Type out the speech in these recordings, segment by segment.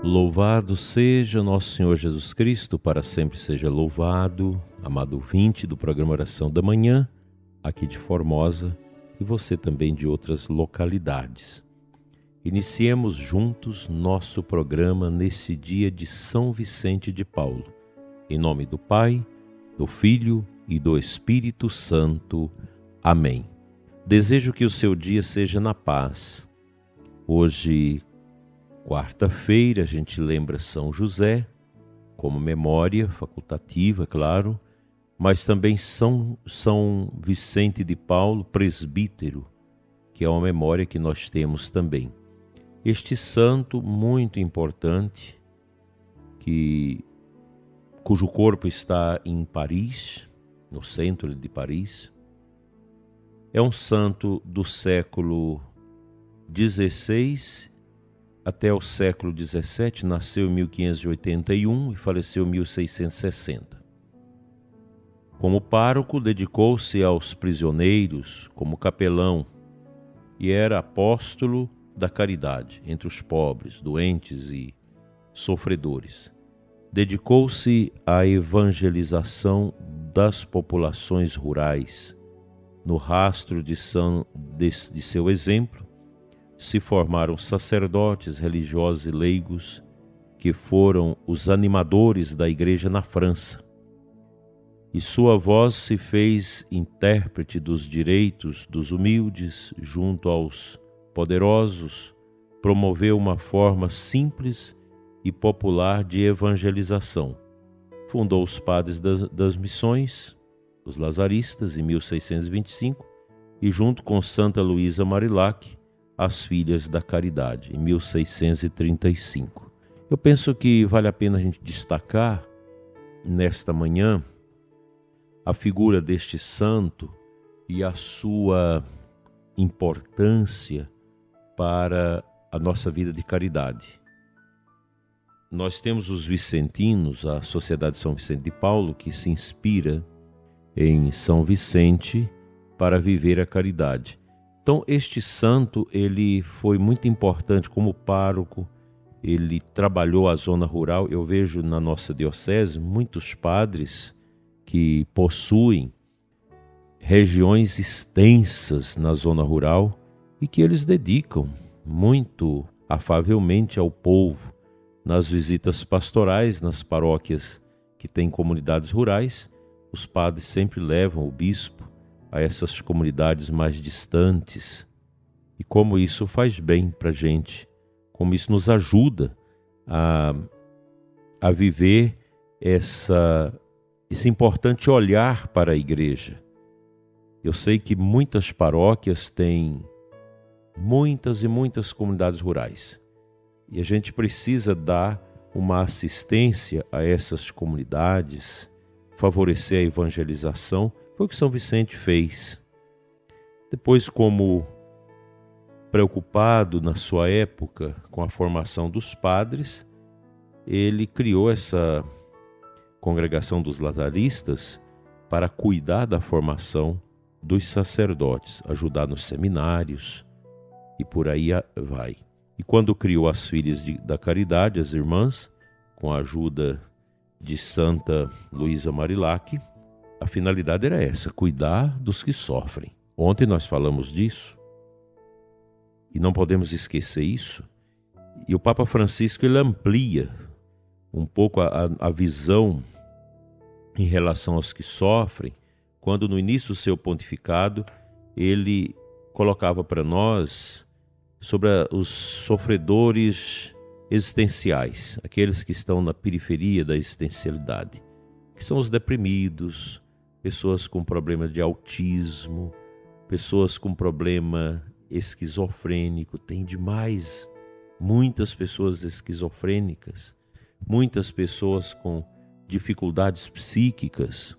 Louvado seja nosso Senhor Jesus Cristo, para sempre seja louvado. Amado ouvinte do programa Oração da Manhã, aqui de Formosa, e você também de outras localidades. Iniciemos juntos nosso programa nesse dia de São Vicente de Paulo. Em nome do Pai, do Filho e do Espírito Santo. Amém. Desejo que o seu dia seja na paz. Hoje, quarta-feira, a gente lembra São José, como memória facultativa, claro, mas também São Vicente de Paulo, presbítero, que é uma memória que nós temos também. Este santo muito importante, cujo corpo está em Paris, no centro de Paris, é um santo do século XVI até o século XVII, nasceu em 1581 e faleceu em 1660. Como pároco, dedicou-se aos prisioneiros como capelão e era apóstolo da caridade entre os pobres, doentes e sofredores. Dedicou-se à evangelização das populações rurais. No rastro de seu exemplo, se formaram sacerdotes, religiosos e leigos, que foram os animadores da igreja na França. E sua voz se fez intérprete dos direitos dos humildes junto aos poderosos, promoveu uma forma simples e popular de evangelização. Fundou os Padres das Missões, os Lazaristas, em 1625, e junto com Santa Luísa Marilac, as Filhas da Caridade, em 1635. Eu penso que vale a pena a gente destacar, nesta manhã, a figura deste santo e a sua importância para a nossa vida de caridade. Nós temos os vicentinos, a Sociedade São Vicente de Paulo, que se inspira em São Vicente para viver a caridade. Então, este santo, ele foi muito importante como pároco, ele trabalhou a zona rural. Eu vejo na nossa diocese muitos padres que possuem regiões extensas na zona rural e que eles dedicam muito afavelmente ao povo. Nas visitas pastorais, nas paróquias que têm comunidades rurais, os padres sempre levam o bispo a essas comunidades mais distantes. E como isso faz bem para a gente, como isso nos ajuda a viver esse importante olhar para a igreja. Eu sei que muitas paróquias têm muitas e muitas comunidades rurais. E a gente precisa dar uma assistência a essas comunidades, favorecer a evangelização. Foi o que São Vicente fez. Depois, como preocupado na sua época com a formação dos padres, ele criou essa congregação dos lazaristas para cuidar da formação dos sacerdotes, ajudar nos seminários e por aí vai. E quando criou as Filhas da Caridade, as irmãs, com a ajuda de Santa Luísa Marilac, a finalidade era essa, cuidar dos que sofrem. Ontem nós falamos disso e não podemos esquecer isso. E o Papa Francisco, ele amplia um pouco a visão em relação aos que sofrem, quando no início do seu pontificado ele colocava para nós sobre os sofredores existenciais, aqueles que estão na periferia da existencialidade, que são os deprimidos, pessoas com problema de autismo, pessoas com problema esquizofrênico. Tem demais, muitas pessoas esquizofrênicas, muitas pessoas com dificuldades psíquicas.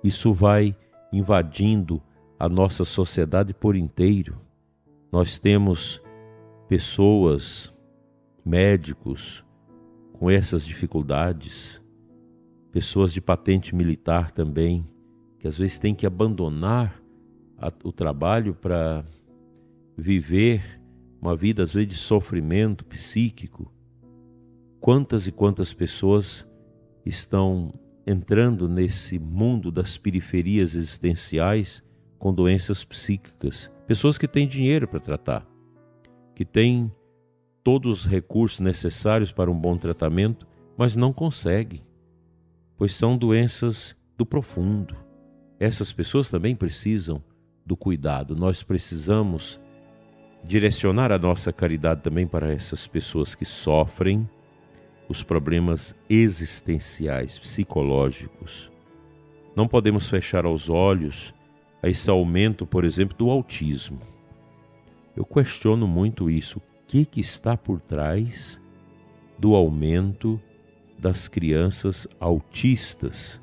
Isso vai invadindo a nossa sociedade por inteiro. Nós temos pessoas, médicos, com essas dificuldades, pessoas de patente militar também, que às vezes têm que abandonar o trabalho para viver uma vida, às vezes, de sofrimento psíquico. quantas e quantas pessoas estão entrando nesse mundo das periferias existenciais com doenças psíquicas. Pessoas que têm dinheiro para tratar, que têm todos os recursos necessários para um bom tratamento, mas não conseguem, pois são doenças do profundo. Essas pessoas também precisam do cuidado. Nós precisamos direcionar a nossa caridade também para essas pessoas que sofrem os problemas existenciais, psicológicos. Não podemos fechar os olhos a esse aumento, por exemplo, do autismo. Eu questiono muito isso. O que está por trás do aumento das crianças autistas,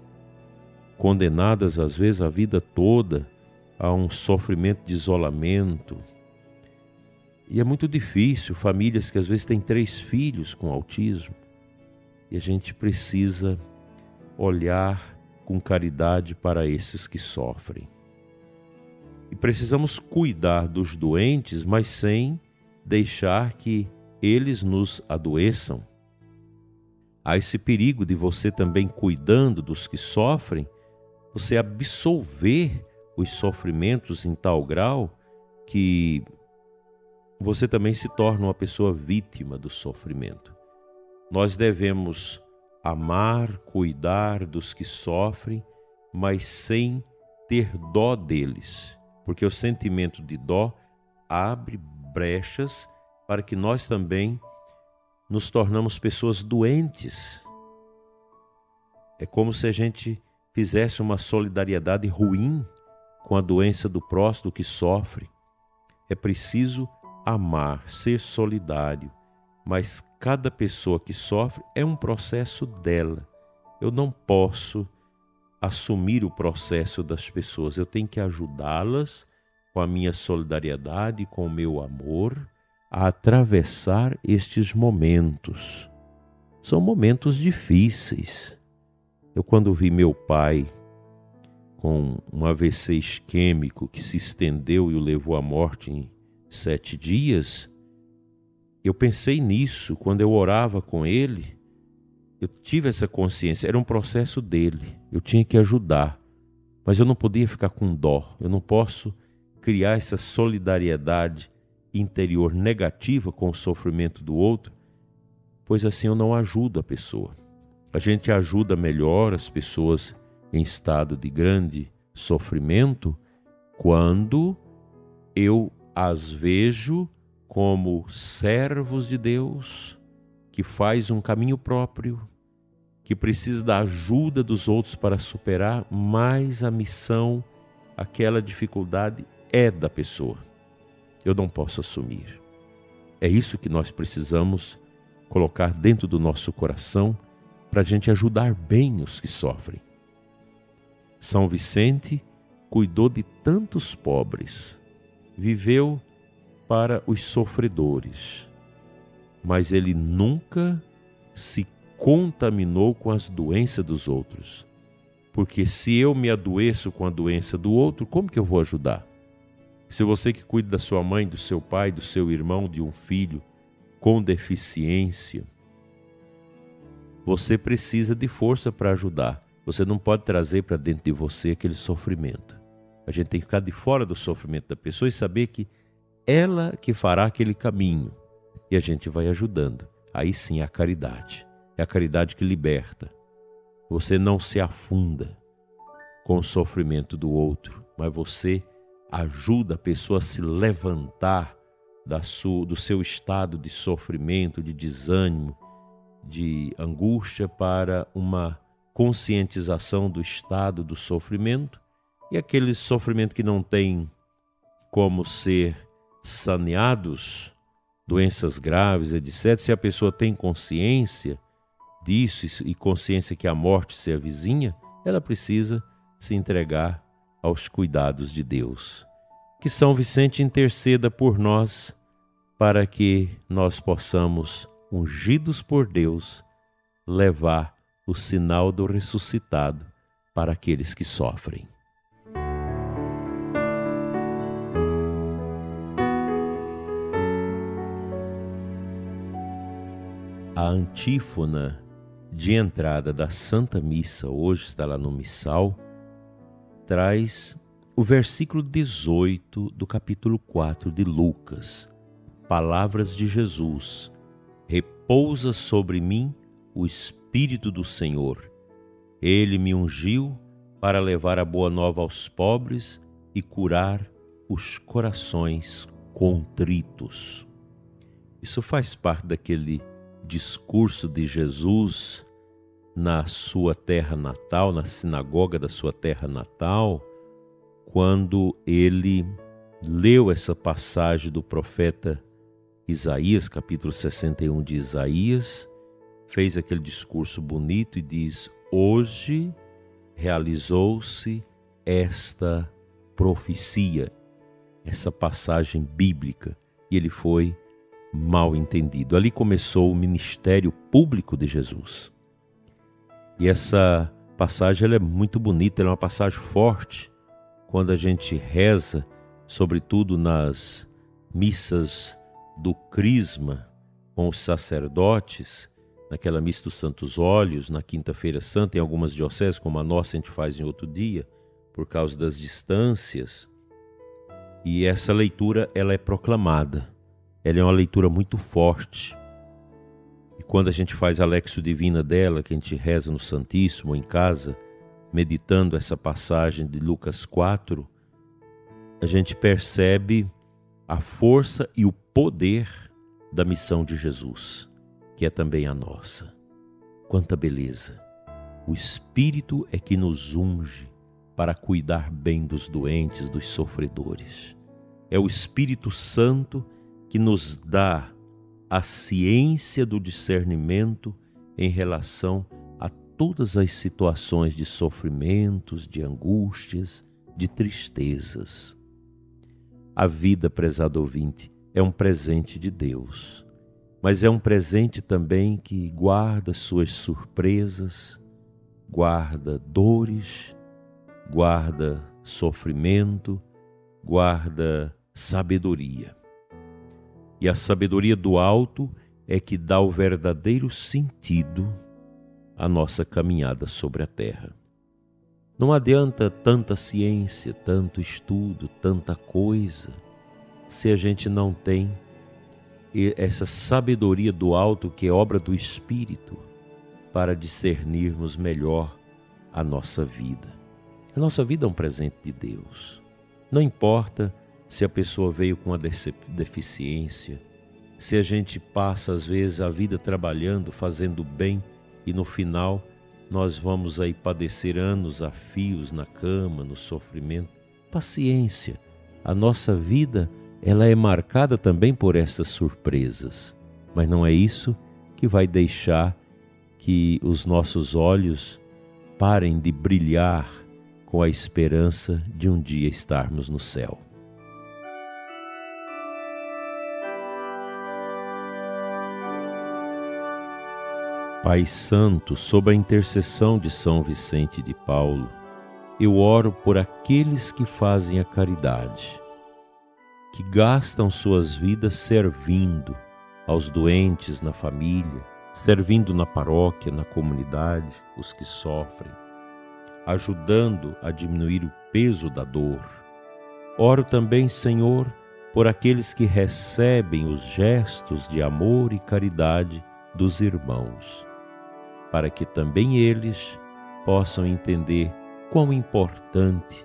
condenadas às vezes a vida toda a um sofrimento de isolamento? E é muito difícil, famílias que às vezes têm 3 filhos com autismo, e a gente precisa olhar com caridade para esses que sofrem. E precisamos cuidar dos doentes, mas sem deixar que eles nos adoeçam. Há esse perigo de você também, cuidando dos que sofrem, você absolver os sofrimentos em tal grau que você também se torna uma pessoa vítima do sofrimento. Nós devemos amar, cuidar dos que sofrem, mas sem ter dó deles, porque o sentimento de dó abre brechas para que nós também nos tornamos pessoas doentes. É como se a gente fizesse uma solidariedade ruim com a doença do próximo que sofre. É preciso amar, ser solidário, mas cada pessoa que sofre é um processo dela. Eu não posso assumir o processo das pessoas, eu tenho que ajudá-las com a minha solidariedade, com o meu amor, a atravessar estes momentos. São momentos difíceis. Eu, quando vi meu pai com um AVC isquêmico que se estendeu e o levou à morte em 7 dias, eu pensei nisso. Quando eu orava com ele, eu tive essa consciência, era um processo dele, eu tinha que ajudar, mas eu não podia ficar com dó, eu não posso criar essa solidariedade interior negativa com o sofrimento do outro, pois assim eu não ajudo a pessoa. A gente ajuda melhor as pessoas em estado de grande sofrimento quando eu as vejo como servos de Deus, que faz um caminho próprio, que precisa da ajuda dos outros para superar, mas a missão, aquela dificuldade é da pessoa. Eu não posso assumir. É isso que nós precisamos colocar dentro do nosso coração para a gente ajudar bem os que sofrem. São Vicente cuidou de tantos pobres, viveu para os sofredores, mas ele nunca se contaminou com as doenças dos outros. Porque se eu me adoeço com a doença do outro, como que eu vou ajudar? Se você que cuida da sua mãe, do seu pai, do seu irmão, de um filho com deficiência, você precisa de força para ajudar. Você não pode trazer para dentro de você aquele sofrimento. A gente tem que ficar de fora do sofrimento da pessoa e saber que ela que fará aquele caminho. E a gente vai ajudando. Aí sim é a caridade. É a caridade que liberta. Você não se afunda com o sofrimento do outro, mas você ajuda a pessoa a se levantar do seu estado de sofrimento, de desânimo, de angústia, para uma conscientização do estado do sofrimento. E aquele sofrimento que não tem como ser saneados, doenças graves, etc., se a pessoa tem consciência disso e consciência que a morte se avizinha, ela precisa se entregar aos cuidados de Deus. Que São Vicente interceda por nós para que nós possamos, ungidos por Deus, levar o sinal do ressuscitado para aqueles que sofrem. A antífona de entrada da Santa Missa, hoje está lá no Missal, traz o versículo 18 do capítulo 4 de Lucas. Palavras de Jesus: repousa sobre mim o Espírito do Senhor. Ele me ungiu para levar a boa nova aos pobres e curar os corações contritos. Isso faz parte daquele discurso de Jesus na sua terra natal, na sinagoga da sua terra natal, quando ele leu essa passagem do profeta Isaías, capítulo 61 de Isaías, fez aquele discurso bonito e diz: hoje realizou-se esta profecia, essa passagem bíblica, e ele foi mal entendido. Ali começou o ministério público de Jesus. E essa passagem ela é muito bonita, ela é uma passagem forte. Quando a gente reza, sobretudo nas missas do Crisma, com os sacerdotes, naquela missa dos Santos Óleos, na Quinta-feira Santa, em algumas dioceses, como a nossa, a gente faz em outro dia, por causa das distâncias. E essa leitura, ela é proclamada. Ela é uma leitura muito forte. E quando a gente faz a Lexio Divina dela, que a gente reza no Santíssimo, em casa, meditando essa passagem de Lucas 4, a gente percebe a força e o poder da missão de Jesus, que é também a nossa. Quanta beleza! O Espírito é que nos unge para cuidar bem dos doentes, dos sofredores. É o Espírito Santo que nos dá a ciência do discernimento em relação a todas as situações de sofrimentos, de angústias, de tristezas. A vida, prezado ouvinte, é um presente de Deus, mas é um presente também que guarda suas surpresas, guarda dores, guarda sofrimento, guarda sabedoria. E a sabedoria do alto é que dá o verdadeiro sentido à nossa caminhada sobre a terra. Não adianta tanta ciência, tanto estudo, tanta coisa, se a gente não tem essa sabedoria do alto, que é obra do Espírito, para discernirmos melhor a nossa vida. A nossa vida é um presente de Deus. Não importa se a pessoa veio com uma deficiência, se a gente passa às vezes a vida trabalhando, fazendo bem, e no final nós vamos aí padecer anos a fios na cama, no sofrimento. Paciência, a nossa vida ela é marcada também por essas surpresas, mas não é isso que vai deixar que os nossos olhos parem de brilhar com a esperança de um dia estarmos no céu. Pai Santo, sob a intercessão de São Vicente de Paulo, eu oro por aqueles que fazem a caridade, que gastam suas vidas servindo aos doentes na família, servindo na paróquia, na comunidade, os que sofrem, ajudando a diminuir o peso da dor. Oro também, Senhor, por aqueles que recebem os gestos de amor e caridade dos irmãos, para que também eles possam entender quão importante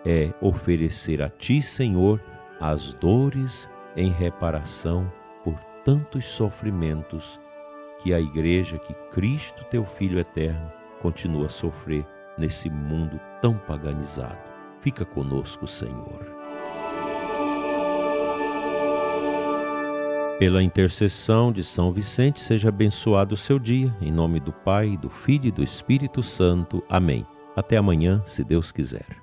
é oferecer a Ti, Senhor, as dores em reparação por tantos sofrimentos que a Igreja, que Cristo, Teu Filho eterno, continua a sofrer nesse mundo tão paganizado. Fica conosco, Senhor. Pela intercessão de São Vicente, seja abençoado o seu dia, em nome do Pai, do Filho e do Espírito Santo. Amém. Até amanhã, se Deus quiser.